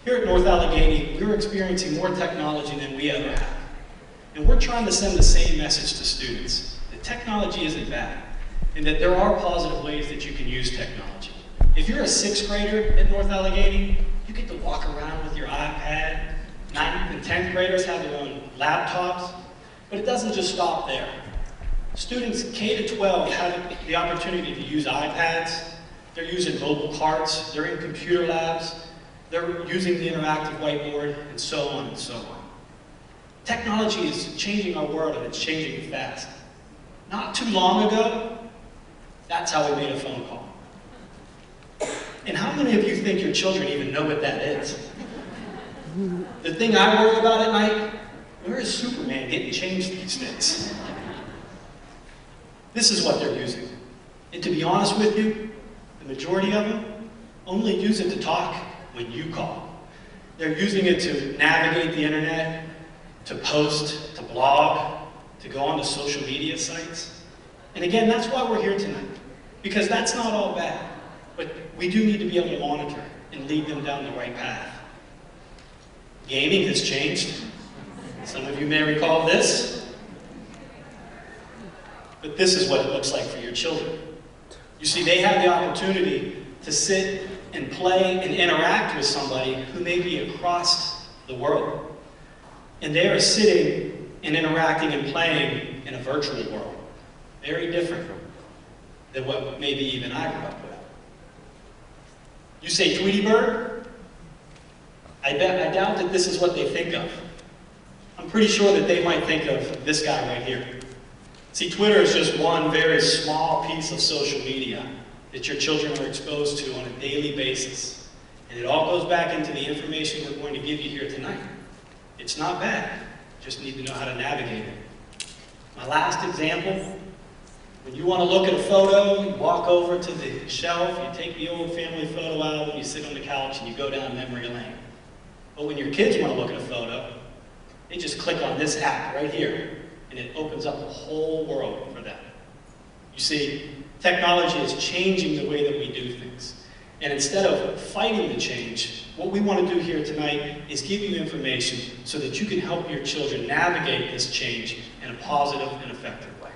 Here at North Allegheny, we're experiencing more technology than we ever have. And we're trying to send the same message to students, that technology isn't bad, and that there are positive ways that you can use technology. If you're a 6th grader at North Allegheny, you get to walk around with your iPad. 9th and 10th graders have their own laptops, but it doesn't just stop there. Students K to 12 have the opportunity to use iPads, they're using mobile carts, they're in computer labs, they're using the interactive whiteboard, and so on and so on. Technology is changing our world, and it's changing fast. Not too long ago, that's how we made a phone call. And how many of you think your children even know what that is? The thing I worry about at night, where is Superman getting changed these days? This is what they're using. And to be honest with you, the majority of them only use it to talk when you call. They're using it to navigate the internet, to post, to blog, to go onto social media sites. And again, that's why we're here tonight, because that's not all bad, but we do need to be able to monitor and lead them down the right path. Gaming has changed. Some of you may recall this, but this is what it looks like for your children. You see, they have the opportunity to sit and play and interact with somebody who may be across the world. And they are sitting and interacting and playing in a virtual world. Very different than what maybe even I grew up with. You say Tweety Bird? I doubt that this is what they think of. I'm pretty sure that they might think of this guy right here. See, Twitter is just one very small piece of social media that your children are exposed to on a daily basis. And it all goes back into the information we're going to give you here tonight. It's not bad, you just need to know how to navigate it. My last example, when you want to look at a photo, you walk over to the shelf, you take the old family photo out, you sit on the couch and you go down memory lane. But when your kids want to look at a photo, they just click on this app right here, and it opens up a whole world for them. You see, technology is changing the way that we do things. And instead of fighting the change, what we want to do here tonight is give you information so that you can help your children navigate this change in a positive and effective way.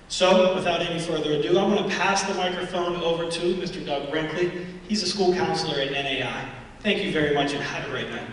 So, without any further ado, I'm going to pass the microphone over to Mr. Doug Brinkley. He's a school counselor at NAI. Thank you very much, and have a great night.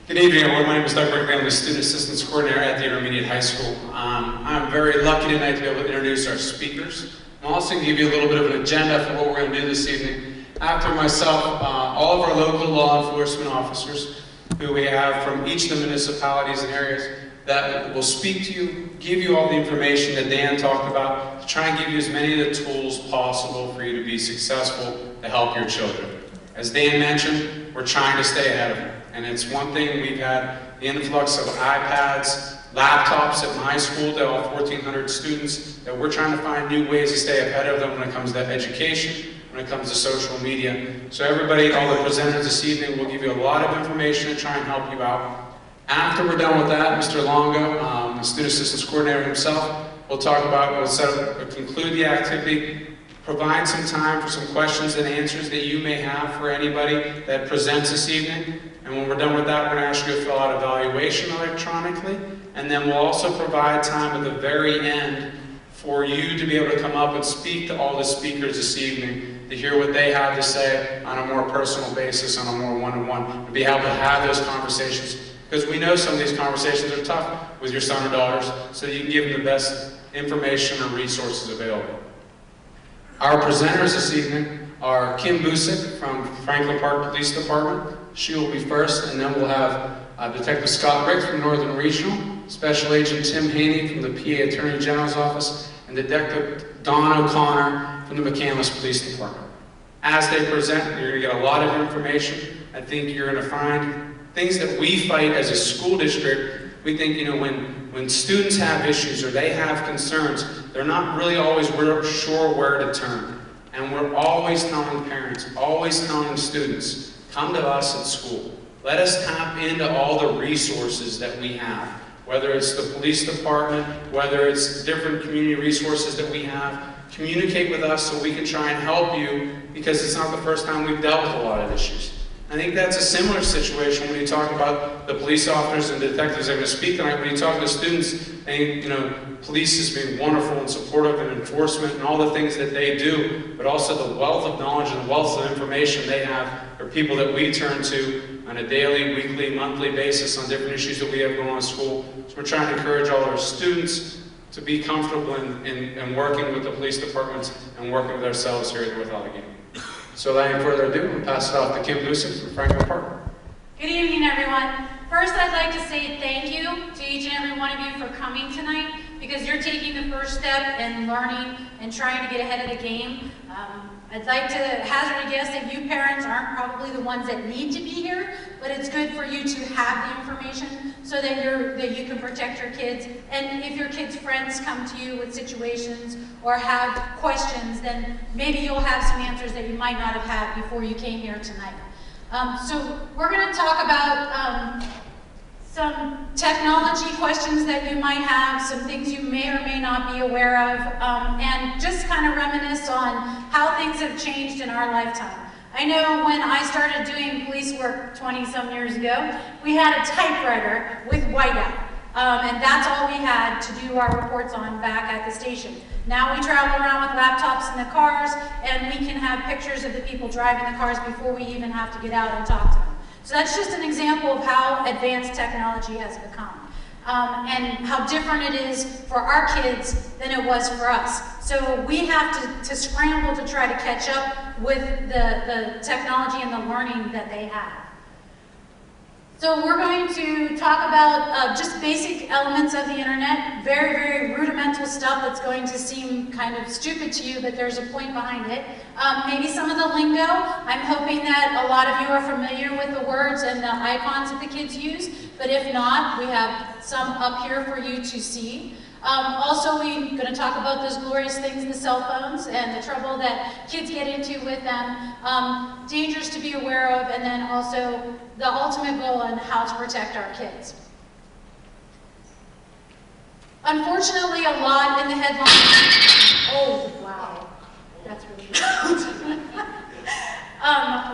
Good evening, everyone. My name is Doug Brinkley. I'm the Student Assistance Coordinator at the Intermediate High School. I'm very lucky tonight to be able to introduce our speakers. I'm also going to give you a little bit of an agenda for what we're going to do this evening. After myself, all of our local law enforcement officers who we have from each of the municipalities and areas that will speak to you, give you all the information that Dan talked about, to try and give you as many of the tools possible for you to be successful to help your children. As Dan mentioned, we're trying to stay ahead of it. And it's one thing, we've had the influx of iPads, laptops at my school to all 1,400 students, that we're trying to find new ways to stay ahead of them when it comes to education, when it comes to social media. So everybody, all the presenters this evening will give you a lot of information to try and help you out. After we're done with that, Mr. Longo, the Student Assistance Coordinator himself, will talk about, we'll conclude the activity, provide some time for some questions and answers that you may have for anybody that presents this evening. And when we're done with that, we're going to ask you to fill out an evaluation electronically. And then we'll also provide time at the very end for you to be able to come up and speak to all the speakers this evening, to hear what they have to say on a more personal basis, on a more one-on-one, to be able to have those conversations. Because we know some of these conversations are tough with your son or daughters, so that you can give them the best information or resources available. Our presenters this evening are Kim Busick from Franklin Park Police Department. She will be first, and then we'll have Detective Scott Ricks from Northern Regional, Special Agent Tim Haney from the PA Attorney General's Office, and Detective Don O'Connor from the McCandless Police Department. As they present, you're going to get a lot of information. I think you're going to find things that we fight as a school district. We think, when students have issues or they have concerns, they're not really always sure where to turn. And we're always telling parents, always telling students, come to us at school. Let us tap into all the resources that we have, whether it's the police department, whether it's different community resources that we have. communicate with us so we can try and help you, because it's not the first time we've dealt with a lot of issues. I think that's a similar situation when you talk about the police officers and detectives that are going to speak tonight. When you talk to students, and police is being wonderful and supportive and enforcement and all the things that they do, but also the wealth of knowledge and the wealth of information they have are people that we turn to on a daily, weekly, monthly basis on different issues that we have going on in school. So we're trying to encourage all our students to be comfortable in working with the police departments and working with ourselves here at North Allegheny. So without any further ado, I'll pass it off to Kim Lucid from Franklin Park. Good evening, everyone. First, I'd like to say thank you to each and every one of you for coming tonight, because you're taking the first step in learning and trying to get ahead of the game. I'd like to hazard a guess that you parents aren't probably the ones that need to be here, but it's good for you to have the information so that you can protect your kids. And if your kids' friends come to you with situations or have questions, then maybe you'll have some answers that you might not have had before you came here tonight. So we're going to talk about some technology questions that you might have, some things you may or may not be aware of, and just kind of reminisce on how things have changed in our lifetime. I know when I started doing police work 20-some years ago, we had a typewriter with whiteout, and that's all we had to do our reports on back at the station. Now we travel around with laptops in the cars, and we can have pictures of the people driving the cars before we even have to get out and talk to them. So that's just an example of how advanced technology has become, and how different it is for our kids than it was for us. So we have to scramble to try to catch up with the technology and the learning that they have. So we're going to talk about just basic elements of the internet, very, very rudimental stuff that's going to seem kind of stupid to you, but there's a point behind it. Maybe some of the lingo. I'm hoping that a lot of you are familiar with the words and the icons that the kids use, but if not, we have some up here for you to see. Also, we're going to talk about those glorious things, the cell phones, and the trouble that kids get into with them, dangers to be aware of, and then also the ultimate goal on how to protect our kids. Unfortunately, a lot in the headlines... Oh, wow. That's really loud.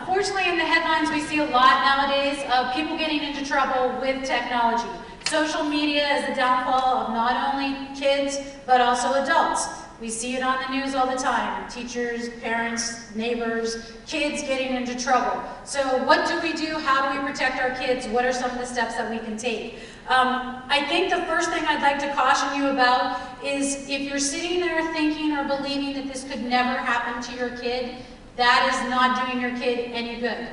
Unfortunately, in the headlines, we see a lot nowadays of people getting into trouble with technology. Social media is the downfall of not only kids, but also adults. We see it on the news all the time. Teachers, parents, neighbors, kids getting into trouble. So what do we do? How do we protect our kids? What are some of the steps that we can take? I think the first thing I'd like to caution you about is if you're sitting there thinking or believing that this could never happen to your kid, that is not doing your kid any good.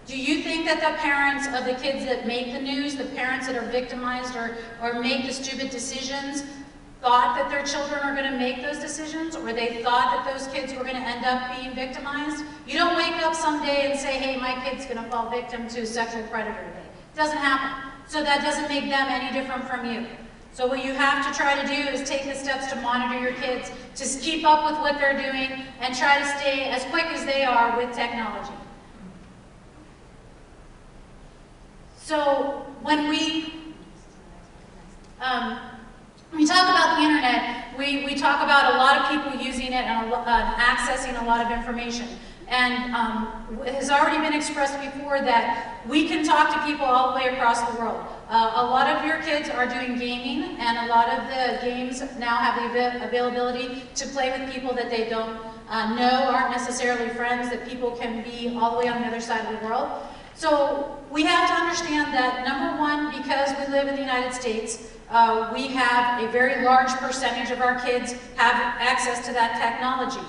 Do you think that the parents of the kids that make the news, the parents that are victimized or make the stupid decisions, thought that their children are going to make those decisions, or they thought that those kids were going to end up being victimized? You don't wake up someday and say, hey, my kid's going to fall victim to a sexual predator today. It doesn't happen. So that doesn't make them any different from you. So what you have to try to do is take the steps to monitor your kids, to keep up with what they're doing, and try to stay as quick as they are with technology. So when we talk about the internet, we talk about a lot of people using it and accessing a lot of information. And it has already been expressed before that we can talk to people all the way across the world. A lot of your kids are doing gaming, and a lot of the games now have the availability to play with people that they don't know, aren't necessarily friends, that people can be all the way on the other side of the world. So we have to understand that, number one, because we live in the United States, we have a very large percentage of our kids have access to that technology.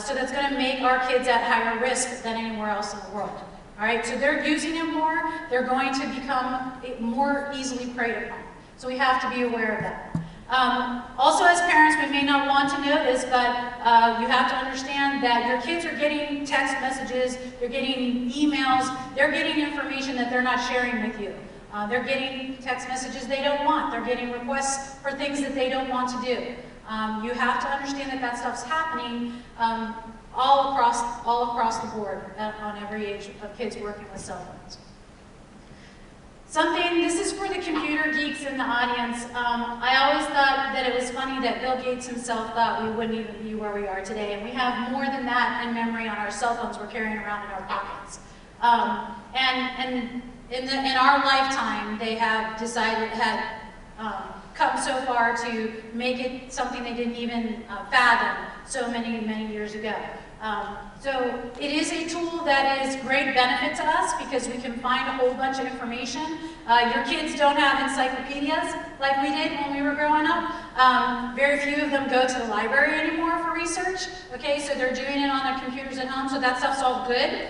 So that's going to make our kids at higher risk than anywhere else in the world. All right, so they're using it more, they're going to become more easily preyed upon. So we have to be aware of that. Also, as parents, we may not want to know this, but you have to understand that your kids are getting text messages, they're getting emails, they're getting information that they're not sharing with you. They're getting text messages they don't want. They're getting requests for things that they don't want to do. You have to understand that that stuff's happening all across the board on every age of kids working with cell phones. This is for the computer geeks in the audience. I always thought that it was funny that Bill Gates himself thought we wouldn't even be where we are today, and we have more than that in memory on our cell phones we're carrying around in our pockets. And in our lifetime, they have come so far to make it something they didn't even fathom so many years ago. So it is a tool that is great benefit to us because we can find a whole bunch of information. Your kids don't have encyclopedias like we did when we were growing up. Very few of them go to the library anymore for research. Okay, so they're doing it on their computers at home, so that stuff's all good.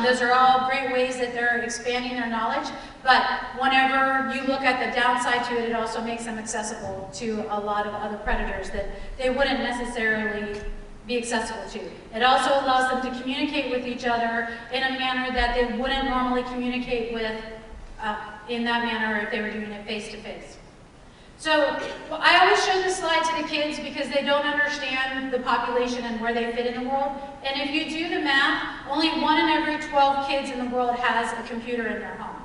Those are all great ways that they're expanding their knowledge. But whenever you look at the downside to it, it also makes them accessible to a lot of other predators that they wouldn't necessarily be accessible to. It also allows them to communicate with each other in a manner that they wouldn't normally communicate with in that manner if they were doing it face to face. So I always show this slide to the kids because they don't understand the population and where they fit in the world. And if you do the math, only 1 in every 12 kids in the world has a computer in their home.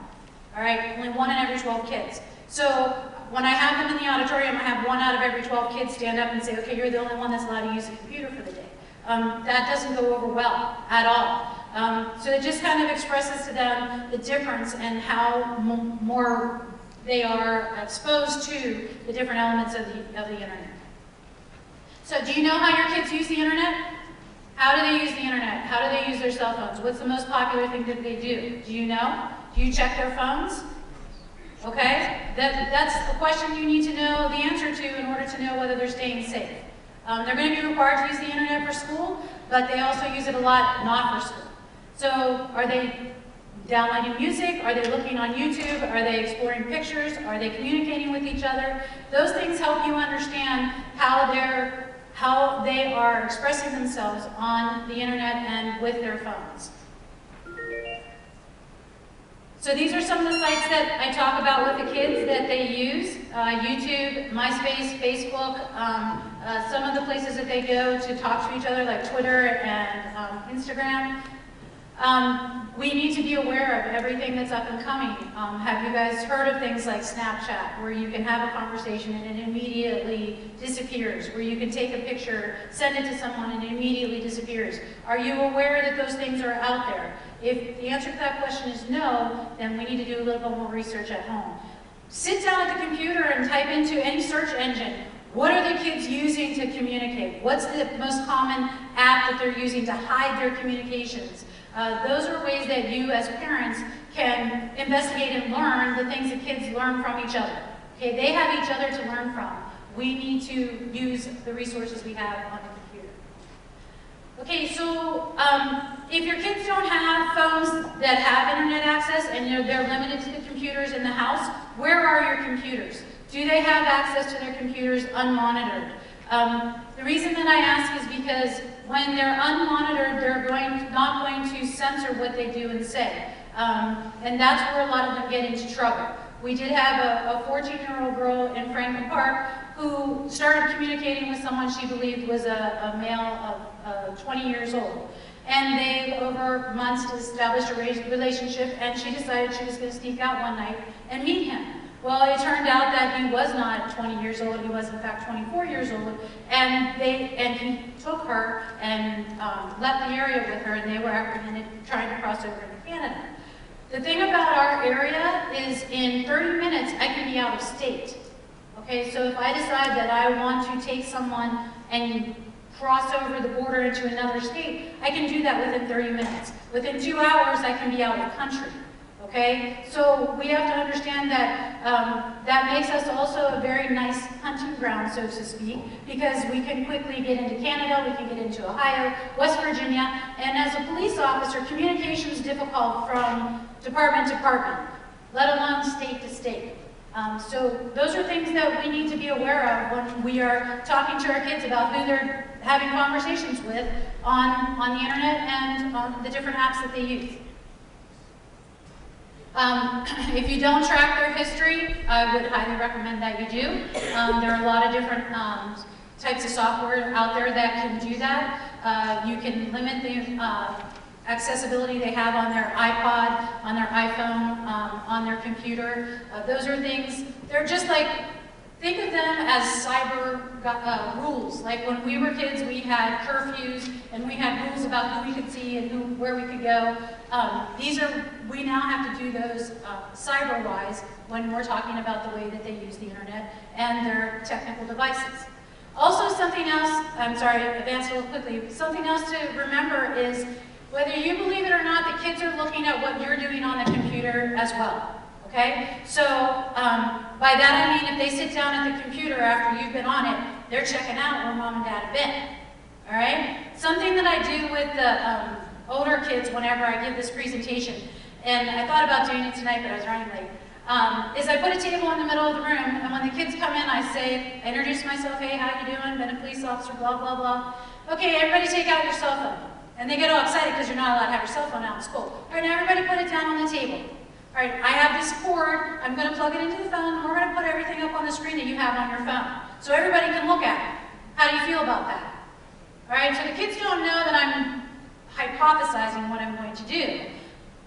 All right, only 1 in every 12 kids. So when I have them in the auditorium, I have 1 out of every 12 kids stand up and say, okay, you're the only one that's allowed to use a computer for the day. That doesn't go over well at all. So it just kind of expresses to them the difference and how more they are exposed to the different elements of the internet. So do you know how your kids use the internet? How do they use the internet? How do they use their cell phones? What's the most popular thing that they do? Do you know? Do you check their phones? Okay, that's a question you need to know the answer to in order to know whether they're staying safe. They're going to be required to use the internet for school, but they also use it a lot not for school. So are they downloading music? Are they looking on YouTube? Are they exploring pictures? Are they communicating with each other? Those things help you understand how they are expressing themselves on the internet and with their phones. So these are some of the sites that I talk about with the kids that they use. YouTube, MySpace, Facebook, some of the places that they go to talk to each other like Twitter and Instagram. We need to be aware of everything that's up and coming. Have you guys heard of things like Snapchat, where you can have a conversation and it immediately disappears, where you can take a picture, send it to someone and it immediately disappears? Are you aware that those things are out there? If the answer to that question is no, then we need to do a little bit more research at home. Sit down at the computer and type into any search engine, what are the kids using to communicate? What's the most common app that they're using to hide their communications? Those are ways that you as parents can investigate and learn the things that kids learn from each other. Okay, they have each other to learn from. We need to use the resources we have on the computer. Okay, so if your kids don't have phones that have internet access and they're limited to the computers in the house, where are your computers? Do they have access to their computers unmonitored? The reason that I ask is because when they're unmonitored, they're not going to censor what they do and say. And that's where a lot of them get into trouble. We did have a 14-year-old girl in Franklin Park who started communicating with someone she believed was a male of 20 years old. And they, over months, established a relationship, and she decided she was going to sneak out one night and meet him. Well, it turned out that he was not 20 years old, he was in fact 24 years old, and he took her and left the area with her, and they were apprehended trying to cross over into Canada. The thing about our area is in 30 minutes, I can be out of state. Okay, so if I decide that I want to take someone and cross over the border into another state, I can do that within 30 minutes. Within 2 hours, I can be out of the country. Okay, so we have to understand that that makes us also a very nice hunting ground, so to speak, because we can quickly get into Canada, we can get into Ohio, West Virginia, and as a police officer, communication is difficult from department to department, let alone state to state. So those are things that we need to be aware of when we are talking to our kids about who they're having conversations with on the internet and on the different apps that they use. If you don't track their history, I would highly recommend that you do. There are a lot of different types of software out there that can do that. You can limit accessibility they have on their iPod, on their iPhone, on their computer. Those are things, they're just like, think of them as cyber rules. Like when we were kids, we had curfews and we had rules about who we could see and where we could go. We now have to do those cyber-wise when we're talking about the way that they use the internet and their technical devices. Also something else, I'm sorry, advance a little quickly, something else to remember is whether you believe it or not, the kids are looking at what you're doing on the computer as well. Okay? So by that I mean if they sit down at the computer after you've been on it, they're checking out where mom and dad have been. All right? Something that I do with the older kids whenever I give this presentation, and I thought about doing it tonight, but I was running late, is I put a table in the middle of the room, and when the kids come in, I introduce myself, hey, how you doing? Been a police officer, blah, blah, blah. Okay, everybody take out your cell phone. And they get all excited because you're not allowed to have your cell phone out in school. All right, now everybody put it down on the table. All right, I have this cord, I'm going to plug it into the phone, and we're going to put everything up on the screen that you have on your phone. So everybody can look at it. How do you feel about that? All right, so the kids don't know that I'm hypothesizing what I'm going to do.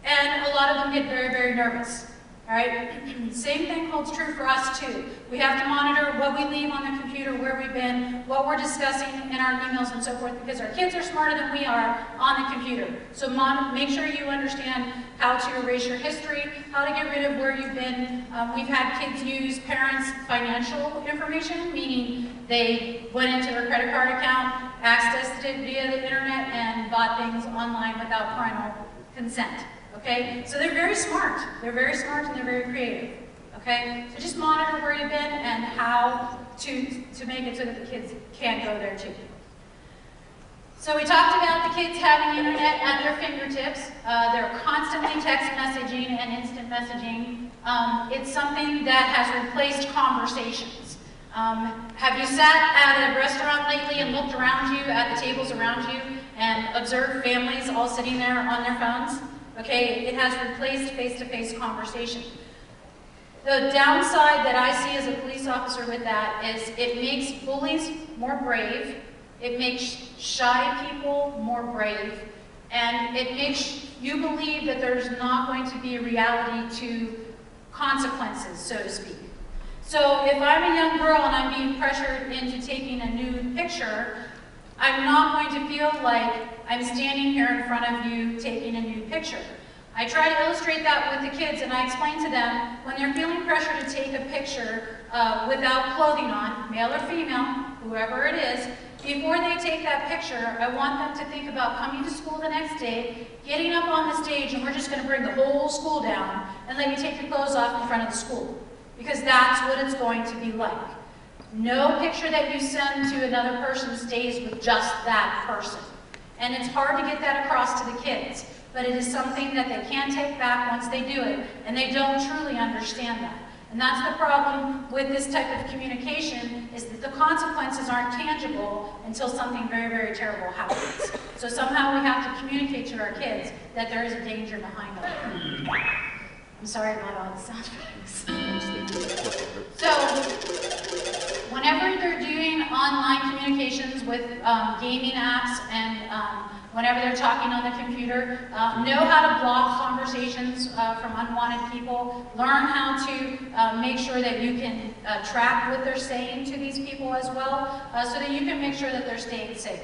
And a lot of them get very, very nervous. All right, same thing holds true for us too. We have to monitor what we leave on the computer, where we've been, what we're discussing in our emails and so forth, because our kids are smarter than we are on the computer. So make sure you understand how to erase your history, how to get rid of where you've been. We've had kids use parents' financial information, meaning they went into their credit card account, accessed it via the internet, and bought things online without parental consent. Okay, so they're very smart. They're very smart and they're very creative. Okay, so just monitor where you've been and how to make it so that the kids can't go there too. So we talked about the kids having internet at their fingertips. They're constantly text messaging and instant messaging. It's something that has replaced conversations. Have you sat at a restaurant lately and looked around you at the tables around you and observed families all sitting there on their phones? Okay, it has replaced face-to-face conversation. The downside that I see as a police officer with that is it makes bullies more brave, it makes shy people more brave, and it makes you believe that there's not going to be a reality to consequences, so to speak. So if I'm a young girl and I'm being pressured into taking a nude picture, I'm not going to feel like I'm standing here in front of you taking a nude picture. I try to illustrate that with the kids, and I explain to them when they're feeling pressure to take a picture without clothing on, male or female, whoever it is, before they take that picture, I want them to think about coming to school the next day, getting up on the stage, and we're just going to bring the whole school down and let you take your clothes off in front of the school. Because that's what it's going to be like. No picture that you send to another person stays with just that person. And it's hard to get that across to the kids, but it is something that they can't take back once they do it, and they don't truly understand that. And that's the problem with this type of communication, is that the consequences aren't tangible until something very, very terrible happens. So somehow we have to communicate to our kids that there is a danger behind them. I'm sorry about all the sound effects. So, whenever they're doing online communications with gaming apps and whenever they're talking on the computer, know how to block conversations from unwanted people. Learn how to make sure that you can track what they're saying to these people as well, so that you can make sure that they're staying safe.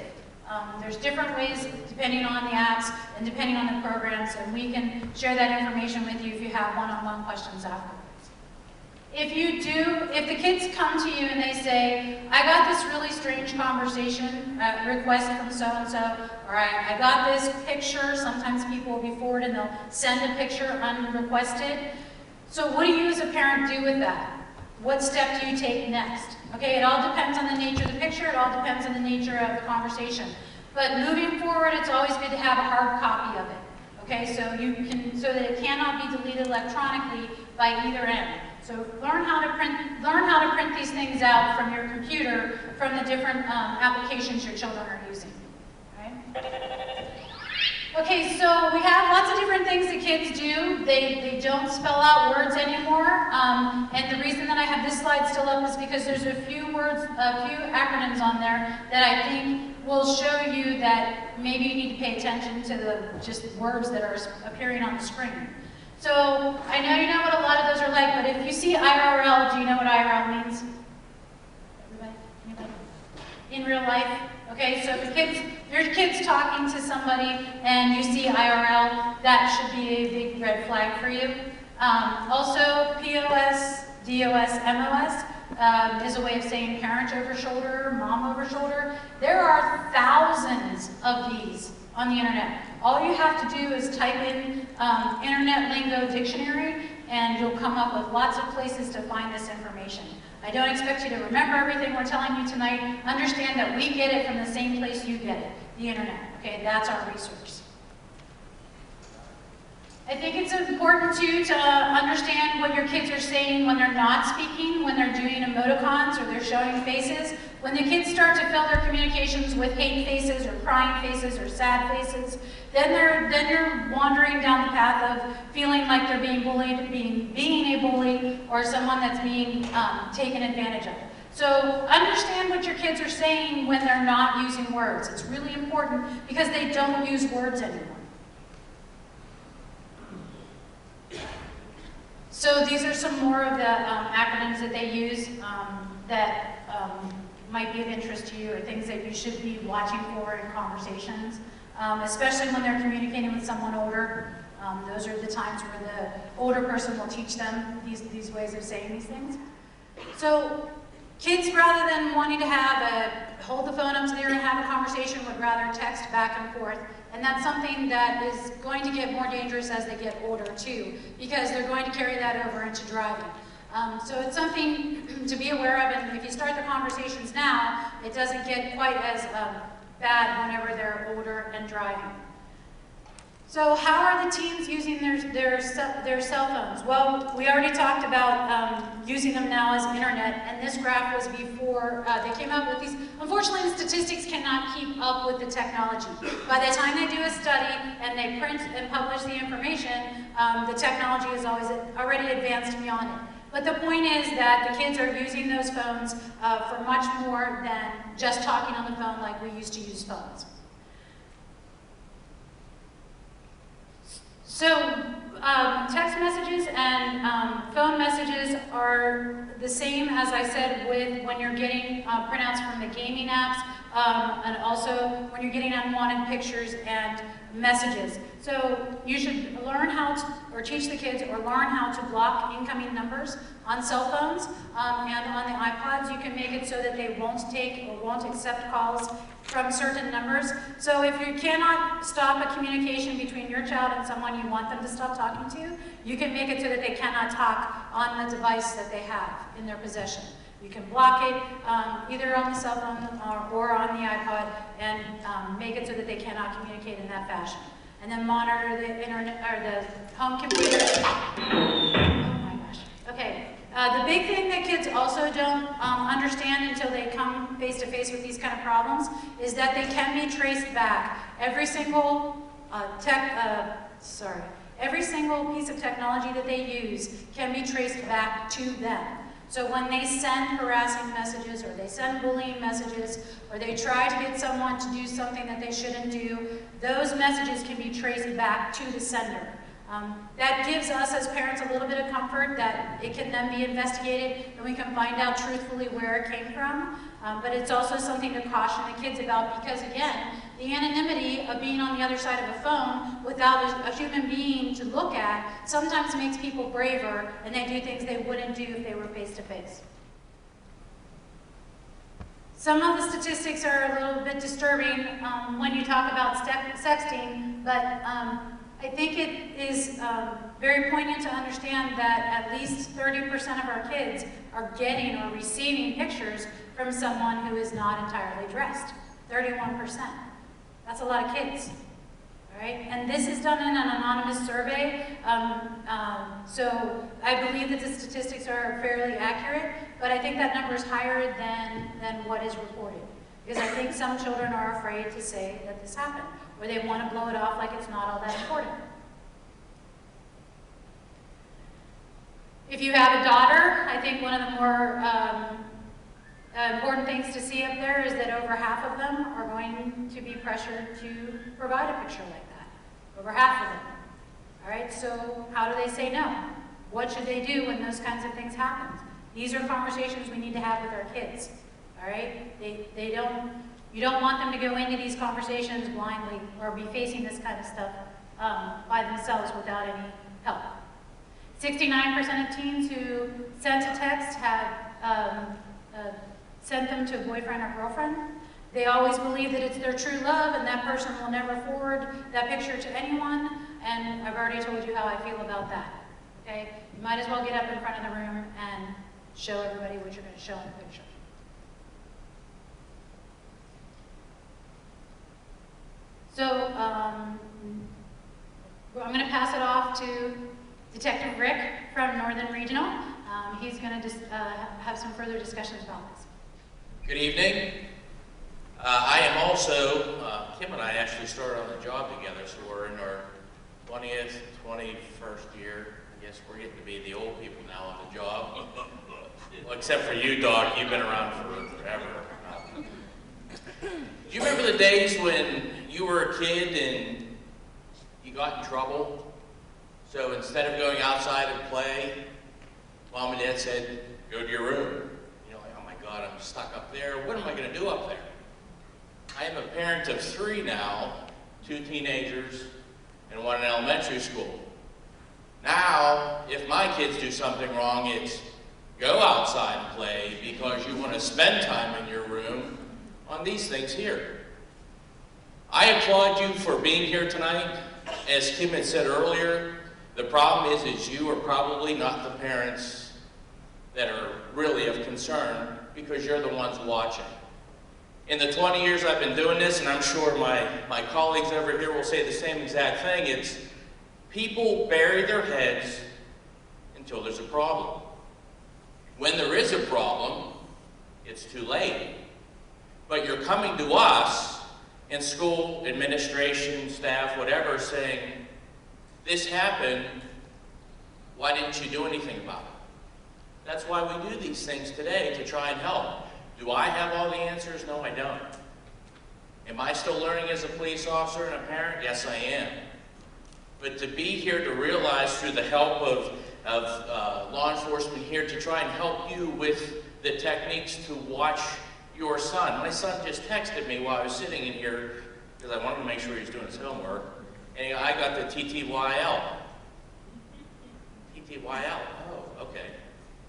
There's different ways depending on the apps and depending on the programs, and we can share that information with you if you have one-on-one questions afterwards. If the kids come to you and they say, I got this really strange conversation request from so-and-so, or I got this picture, sometimes people will be forward and they'll send a picture unrequested. So what do you as a parent do with that? What step do you take next? Okay, it all depends on the nature of the picture, it all depends on the nature of the conversation. But moving forward, it's always good to have a hard copy of it. Okay, so that it cannot be deleted electronically by either end. So learn how to print these things out from your computer from the different applications your children are using. Okay? Okay, so we have lots of different things that kids do. They don't spell out words anymore, and the reason that I have this slide still up is because there's a few acronyms on there that I think will show you that maybe you need to pay attention to the just words that are appearing on the screen. So I know you know what a lot of those are like, but if you see IRL, do you know what IRL means? Everybody? Anybody? In real life? Okay, so if your kid's talking to somebody and you see IRL, that should be a big red flag for you. Also, POS, DOS, MOS is a way of saying parent over shoulder, mom over shoulder. There are thousands of these on the internet. All you have to do is type in Internet Lingo Dictionary and you'll come up with lots of places to find this information. I don't expect you to remember everything we're telling you tonight. Understand that we get it from the same place you get it, the internet. Okay, that's our resource. I think it's important too to understand what your kids are saying when they're not speaking, when they're doing emoticons or they're showing faces. When the kids start to fill their communications with hate faces or crying faces or sad faces, then you're wandering down the path of feeling like they're being bullied, being a bully, or someone that's being taken advantage of. So understand what your kids are saying when they're not using words. It's really important because they don't use words anymore. So these are some more of the acronyms that they use that might be of interest to you, or things that you should be watching for in conversations, especially when they're communicating with someone older. Those are the times where the older person will teach them these ways of saying these things. So kids, rather than wanting to hold the phone up to the ear and have a conversation, would rather text back and forth. And that's something that is going to get more dangerous as they get older too, because they're going to carry that over into driving. So it's something to be aware of, and if you start the conversations now, it doesn't get quite as bad whenever they're older and driving. So how are the teens using their cell phones? Well, we already talked about using them now as internet, and this graph was before they came up with these. Unfortunately, the statistics cannot keep up with the technology. By the time they do a study and they print and publish the information, the technology is already advanced beyond it. But the point is that the kids are using those phones for much more than just talking on the phone like we used to use phones. So text messages and phone messages are the same, as I said, with when you're getting printouts from the gaming apps, and also when you're getting unwanted pictures and messages. So you should learn how to, or teach the kids, or learn how to block incoming numbers on cell phones, and on the iPods you can make it so that they won't take or won't accept calls from certain numbers. So if you cannot stop a communication between your child and someone you want them to stop talking to, you can make it so that they cannot talk on the device that they have in their possession. You can block it either on the cell phone or on the iPod, and make it so that they cannot communicate in that fashion. And then monitor the internet or the home computer. Oh my gosh. Okay. The big thing that kids also don't understand until they come face to face with these kind of problems is that they can be traced back. Every single every single piece of technology that they use can be traced back to them. So when they send harassing messages, or they send bullying messages, or they try to get someone to do something that they shouldn't do, those messages can be traced back to the sender. That gives us as parents a little bit of comfort that it can then be investigated and we can find out truthfully where it came from. But it's also something to caution the kids about, because again, the anonymity of being on the other side of a phone without a human being to look at sometimes makes people braver, and they do things they wouldn't do if they were face to face. Some of the statistics are a little bit disturbing when you talk about sexting, but I think it is very poignant to understand that at least 30% of our kids are getting or receiving pictures from someone who is not entirely dressed. 31%. That's a lot of kids. All right? And this is done in an anonymous survey, so I believe that the statistics are fairly accurate, but I think that number is higher than what is reported. Because I think some children are afraid to say that this happened, or they want to blow it off like it's not all that important. If you have a daughter, I think one of the more Important things to see up there is that over half of them are going to be pressured to provide a picture like that. Over half of them. All right, so how do they say no? What should they do when those kinds of things happen? These are conversations we need to have with our kids. All right, you don't want them to go into these conversations blindly or be facing this kind of stuff by themselves without any help. 69% of teens who sent a text have sent them to a boyfriend or girlfriend. They always believe that it's their true love and that person will never forward that picture to anyone, and I've already told you how I feel about that, okay? You might as well get up in front of the room and show everybody what you're going to show in the picture. So, I'm going to pass it off to Detective Rick from Northern Regional. He's going to have some further discussions about this. Good evening. I am also, Kim and I actually started on the job together, so we're in our 20th, 21st year. I guess we're getting to be the old people now on the job. Well, except for you, Doc, you've been around forever. Do you remember the days when you were a kid and you got in trouble? So instead of going outside and play, Mom and Dad said, go to your room. You're like, oh my God, I'm stuck up there. What am I going to do up there? I am a parent of 3 now, 2 teenagers and 1 in elementary school. Now, if my kids do something wrong, it's go outside and play because you want to spend time in your room on these things here. I applaud you for being here tonight. As Kim had said earlier, the problem is you are probably not the parents that are really of concern because you're the ones watching. In the 20 years I've been doing this, and I'm sure my colleagues over here will say the same exact thing, it's people bury their heads until there's a problem. When there is a problem, it's too late. But you're coming to us in school, administration, staff, whatever, saying, this happened, why didn't you do anything about it? That's why we do these things today, to try and help. Do I have all the answers? No, I don't. Am I still learning as a police officer and a parent? Yes, I am. But to be here to realize through the help of law enforcement here to try and help you with the techniques to watch your son. My son just texted me while I was sitting in here because I wanted to make sure he was doing his homework. And I got the TTYL. TTYL, oh, okay.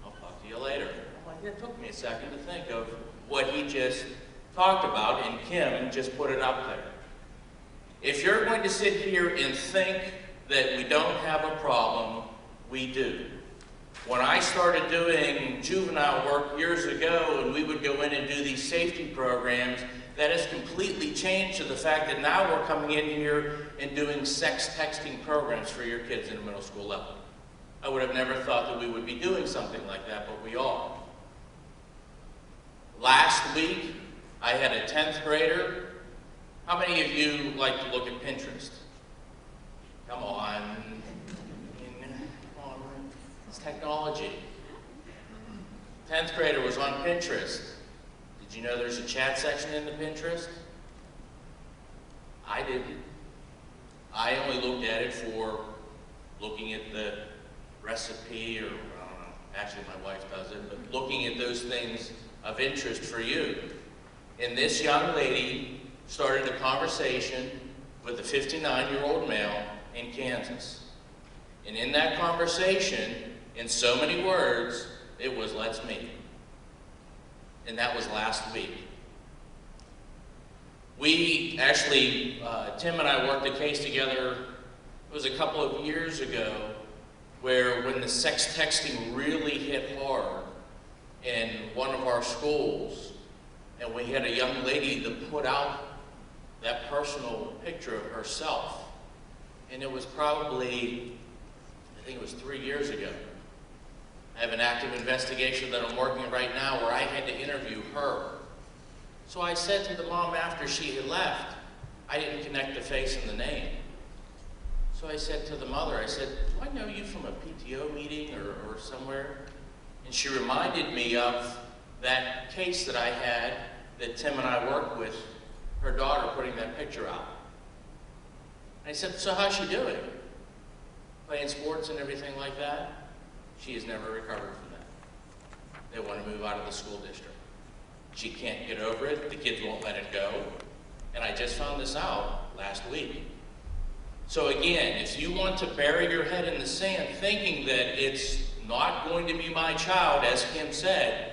I'll talk to you later. I'm like, it took me a second to think of what he just talked about, and Kim just put it up there. If you're going to sit here and think that we don't have a problem, we do. When I started doing juvenile work years ago and we would go in and do these safety programs, that has completely changed to the fact that now we're coming in here and doing sex texting programs for your kids in the middle school level. I would have never thought that we would be doing something like that, but we are. Last week, I had a 10th grader. How many of you like to look at Pinterest? Come on. It's technology. 10th grader was on Pinterest. Did you know there's a chat section in the Pinterest? I didn't. I only looked at it for looking at the recipe, or I don't know, actually my wife does it, but looking at those things of interest for you. And this young lady started a conversation with a 59-year-old male in Kansas. And in that conversation, in so many words, it was, let's meet. And that was last week. We actually, Tim and I worked a case together, it was a couple of years ago, where when the sex texting really hit hard in one of our schools, and we had a young lady that put out that personal picture of herself. And it was probably, I think it was 3 years ago. I have an active investigation that I'm working right now where I had to interview her. So I said to the mom after she had left, I didn't connect the face and the name. So I said to the mother, I said, do I know you from a PTO meeting or somewhere? And she reminded me of that case that I had that Tim and I worked with, her daughter putting that picture out. And I said, so how's she doing? Playing sports and everything like that? She has never recovered from that. They want to move out of the school district. She can't get over it. The kids won't let it go. And I just found this out last week. So again, if you want to bury your head in the sand thinking that it's not going to be my child, as Kim said,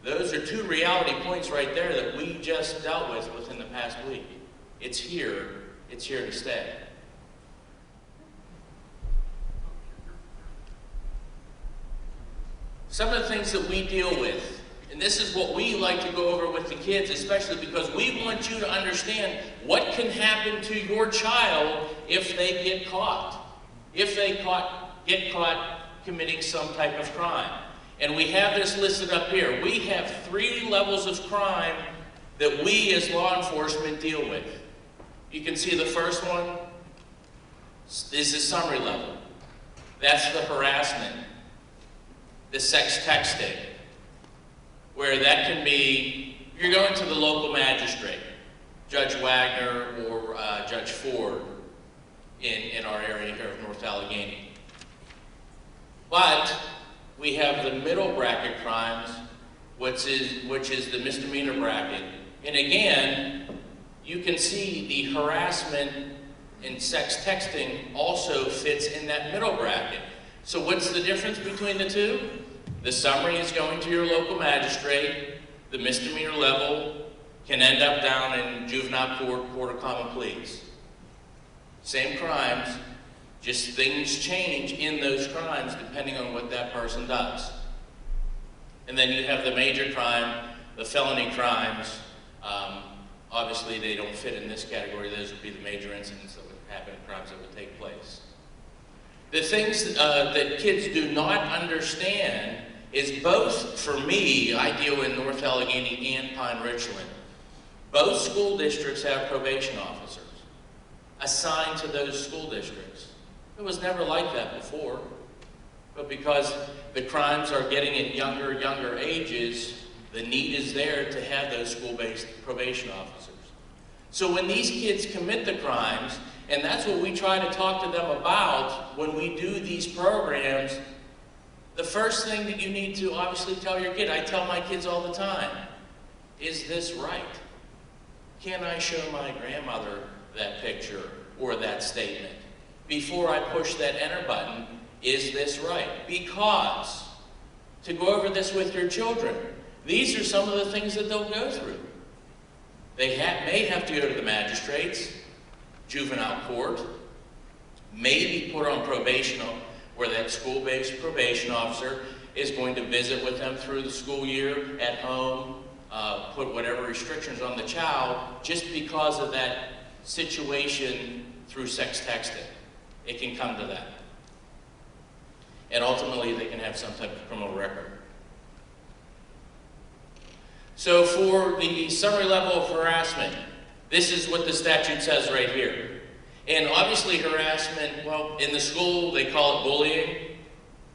those are two reality points right there that we just dealt with within the past week. It's here to stay. Some of the things that we deal with, and this is what we like to go over with the kids, especially because we want you to understand what can happen to your child if they get caught. If they get caught committing some type of crime. And we have this listed up here. We have 3 levels of crime that we as law enforcement deal with. You can see the first one is the summary level. That's the harassment, the sex texting, where that can be, you're going to the local magistrate, Judge Wagner or Judge Ford in our area here of North Allegheny. But we have the middle bracket crimes, which is the misdemeanor bracket. And again, you can see the harassment and sex texting also fits in that middle bracket. So what's the difference between the two? The summary is going to your local magistrate. The misdemeanor level can end up down in juvenile court of common pleas. Same crimes, just things change in those crimes depending on what that person does. And then you have the major crime, the felony crimes. Obviously they don't fit in this category. Those would be the major incidents that would happen, crimes that would take place. The things that kids do not understand is both, for me, I deal in North Allegheny and Pine Richland. Both school districts have probation officers assigned to those school districts. It was never like that before, but because the crimes are getting at younger ages, the need is there to have those school-based probation officers. So when these kids commit the crimes, and that's what we try to talk to them about when we do these programs, the first thing that you need to obviously tell your kid, I tell my kids all the time, is this right? Can I show my grandmother that picture or that statement? Before I push that enter button, is this right? Because, to go over this with your children, these are some of the things that they'll go through. They may have to go to the magistrates, juvenile court, maybe put on probation, where that school-based probation officer is going to visit with them through the school year at home, put whatever restrictions on the child just because of that situation through sex texting. It can come to that. And ultimately, they can have some type of criminal record. So for the summary level of harassment, this is what the statute says right here. And obviously harassment, well, in the school, they call it bullying.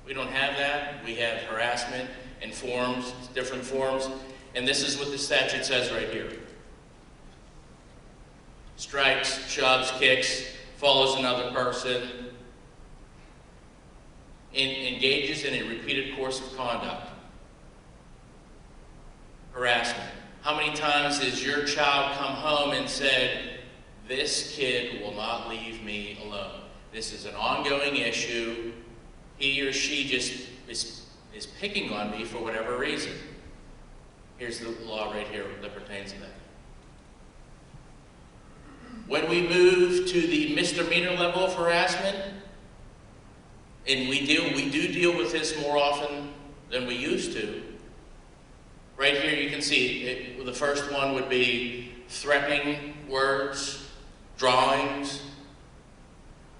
We don't have that. We have harassment in forms, different forms. And this is what the statute says right here. Strikes, shoves, kicks, follows another person, engages in a repeated course of conduct. Harassment. How many times has your child come home and said, this kid will not leave me alone. This is an ongoing issue. He or she just is picking on me for whatever reason. Here's the law right here that pertains to that. When we move to the misdemeanor level of harassment, and we do deal with this more often than we used to. Right here you can see the first one would be threatening words, drawings,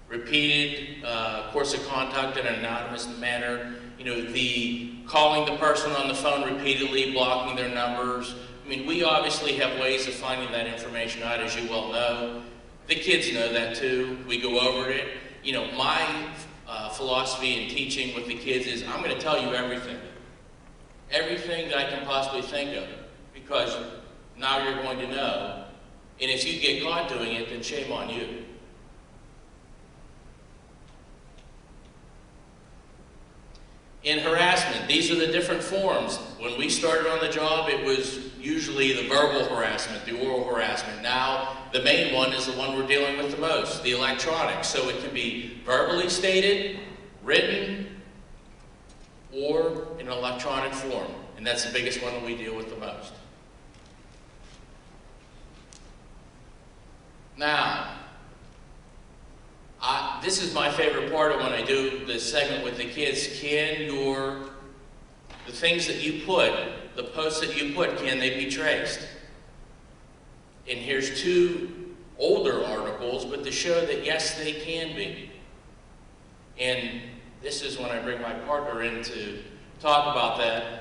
repeated course of conduct in an anonymous manner. You know, the calling the person on the phone repeatedly, blocking their numbers. I mean, we obviously have ways of finding that information out, as you well know. The kids know that too. We go over it. You know, my philosophy in teaching with the kids is I'm going to tell you everything. everything that I can possibly think of, because now you're going to know. And if you get caught doing it, then shame on you. In harassment, these are the different forms. When we started on the job, it was usually the verbal harassment, the oral harassment. Now, the main one is the one we're dealing with the most, the electronic. So it can be verbally stated, written, or in an electronic form. And that's the biggest one that we deal with the most. Now, this is my favorite part of when I do the segment with the kids. The things that you put, the posts that you put, can they be traced? And here's two older articles, but to show that yes, they can be. And this is when I bring my partner in to talk about that.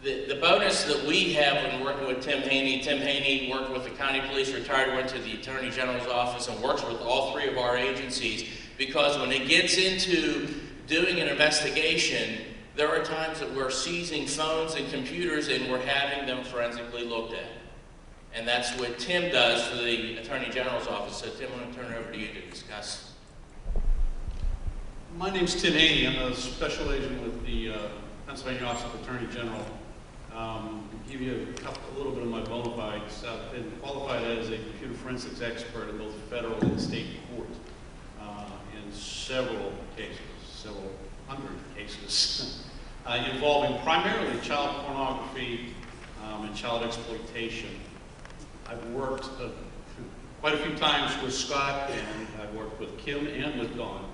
The bonus that we have when working with Tim Haney worked with the county police, retired, went to the Attorney General's office, and works with all three of our agencies, because when it gets into doing an investigation, there are times that we're seizing phones and computers and we're having them forensically looked at. And that's what Tim does for the Attorney General's office. So Tim, I'm going to turn it over to you to discuss. My name's Tim Haney. I'm a special agent with the Pennsylvania Office of Attorney General. To give you a little bit of my bona fides, I've been qualified as a computer forensics expert in both federal and state court in several cases, several hundred cases, involving primarily child pornography and child exploitation. I've worked quite a few times with Scott, and I've worked with Kim and with Dawn.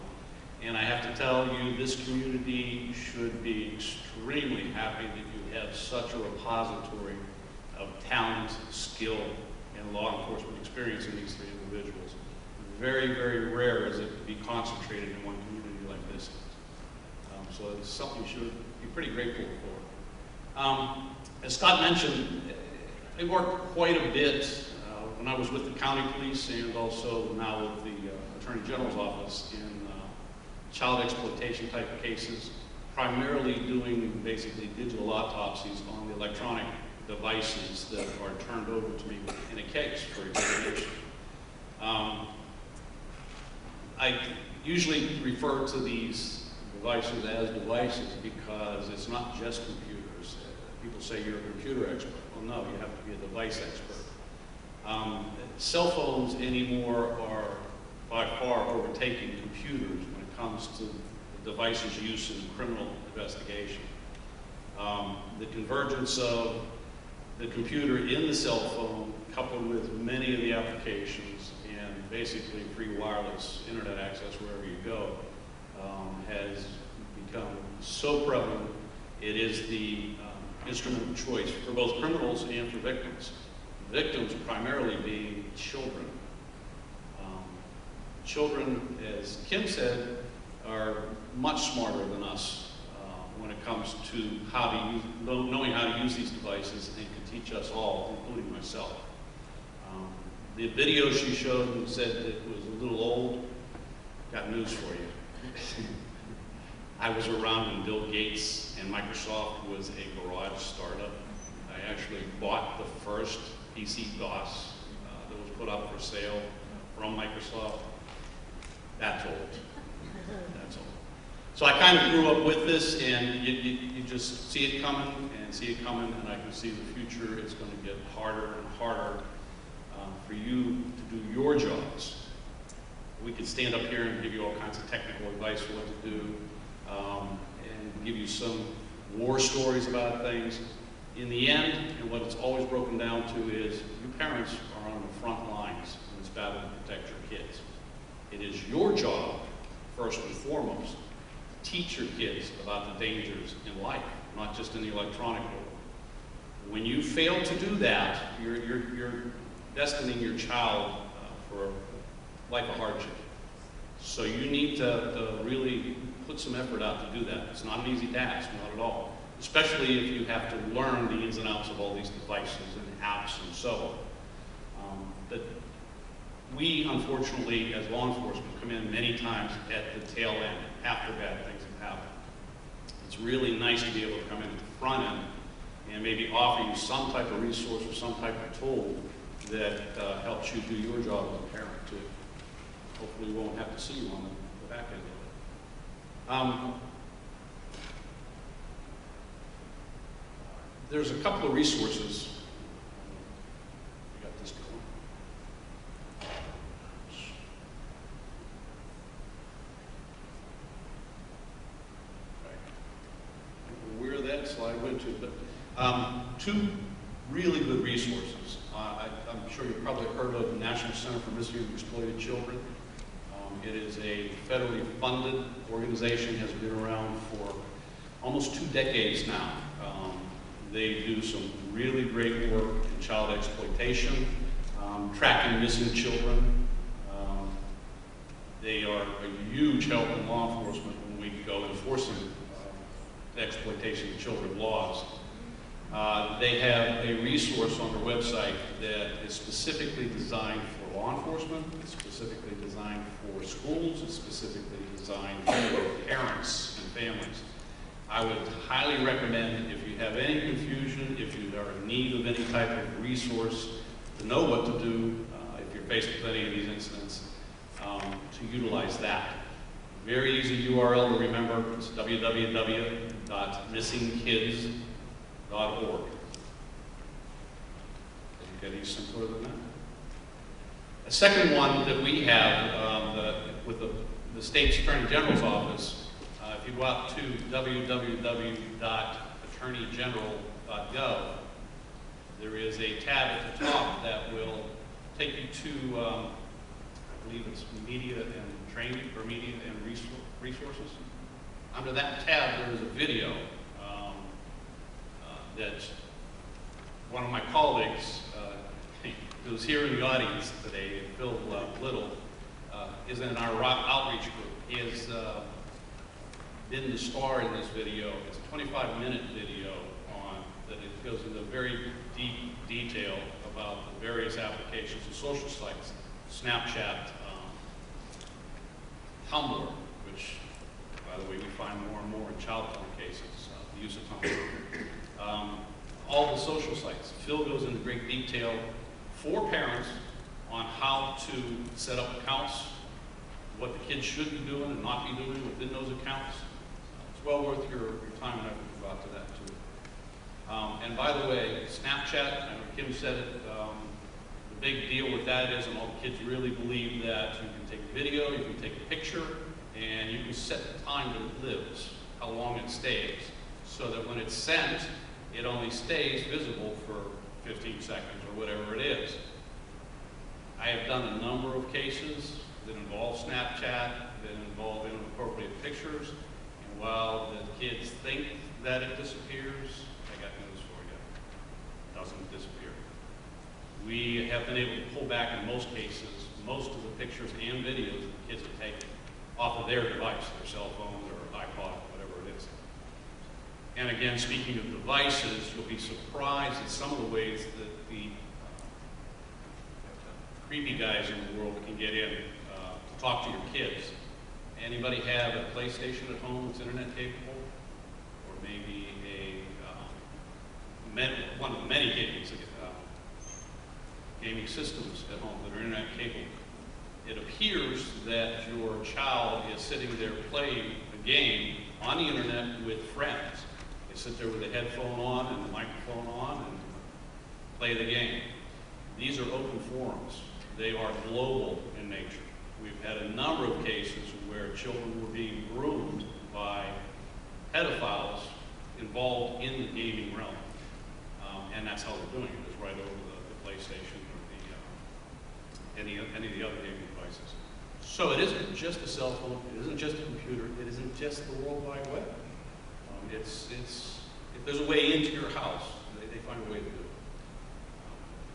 And I have to tell you, this community should be extremely happy that you have such a repository of talent, skill, and law enforcement experience in these three individuals. Very, very rare is it to be concentrated in one community like this. So it's something you should be pretty grateful for. As Scott mentioned, I worked quite a bit when I was with the county police and also now with the Attorney General's office in child exploitation type of cases, primarily doing basically digital autopsies on the electronic devices that are turned over to me in a case for examination. I usually refer to these devices as devices because it's not just computers. People say you're a computer expert. Well, no, you have to be a device expert. Cell phones anymore are by far overtaking computers when it comes to the devices used in criminal investigation. The convergence of the computer in the cell phone, coupled with many of the applications and basically free wireless internet access wherever you go, has become so prevalent. It is the instrument of choice for both criminals and for victims. Victims primarily being children. Children, as Kim said, are much smarter than us when it comes to how to use, knowing how to use these devices, and can teach us all, including myself. The video she showed and said that it was a little old, got news for you. I was around when Bill Gates and Microsoft was a garage startup. I actually bought the first PC-DOS that was put up for sale from Microsoft. That's old. That's old. So I kind of grew up with this, and you just see it coming and see it coming, and I can see the future. It's going to get harder and harder for you to do your jobs. We could stand up here and give you all kinds of technical advice for what to do, and give you some war stories about things. In the end, and what it's always broken down to is, you parents are on the front lines in this battle to protect your kids. It is your job, first and foremost, to teach your kids about the dangers in life, not just in the electronic world. When you fail to do that, you're destining your child for a life of hardship. So you need to really put some effort out to do that. It's not an easy task, not at all. Especially if you have to learn the ins and outs of all these devices and apps and so on. But we, unfortunately, as law enforcement, come in many times at the tail end, after bad things have happened. It's really nice to be able to come in at the front end and maybe offer you some type of resource or some type of tool that helps you do your job as a parent too. Hopefully we won't have to see you on the back end of it. There's a couple of resources. We got this going. Where that slide went to, but two really good resources. I'm sure you've probably heard of the National Center for Missing and Exploited Children. It is a federally funded organization, has been around for almost 2 decades now. They do some really great work in child exploitation, tracking missing children. They are a huge help in law enforcement when we go enforcing the exploitation of children laws. They have a resource on their website that is specifically designed for law enforcement, it's specifically designed for schools, it's specifically designed for parents and families. I would highly recommend, if you have any confusion, if you are in need of any type of resource, to know what to do if you're faced with any of these incidents, to utilize that. Very easy URL to remember, it's www.missingkids.org. Does it get any simpler than that? A second one that we have with the state's Attorney General's office, if you go out to www.attorneygeneral.gov, there is a tab at the top that will take you to, I believe it's media and training, or media and resources. Under that tab, there is a video that one of my colleagues, who was here in the audience today, Phil Little, is in our outreach group. He has been the star in this video. It's a 25-minute video that it goes into very deep detail about the various applications of social sites, Snapchat, Tumblr, which, by the way, we find more and more in child porn cases, the use of Tumblr. All the social sites. Phil goes into great detail for parents on how to set up accounts, what the kids should be doing and not be doing within those accounts. It's well worth your time and effort to go out to that too. And by the way, Snapchat, I know Kim said it, the big deal with that is, and all the kids really believe that you can take a video, you can take a picture, and you can set the time that it lives, how long it stays, so that when it's sent, it only stays visible for 15 seconds or whatever it is. I have done a number of cases that involve Snapchat, that involve inappropriate pictures, and while the kids think that it disappears, I got news for you, it doesn't disappear. We have been able to pull back in most cases, most of the pictures and videos that the kids have taken off of their device, their cell phones or iPod, whatever it is. And again, speaking of devices, you'll be surprised at some of the ways that the creepy guys in the world can get in to talk to your kids. Anybody have a PlayStation at home that's internet capable? Or maybe one of the many gaming systems at home that are internet capable. It appears that your child is sitting there playing a game on the internet with friends. They sit there with a headphone on and the microphone on and play the game. These are open forums. They are global in nature. We've had a number of cases where children were being groomed by pedophiles involved in the gaming realm. And that's how they're doing it, is right over the PlayStation or any of the other gaming devices. So it isn't just a cell phone, it isn't just a computer, it isn't just the World Wide Web. If there's a way into your house, they find a way to do it.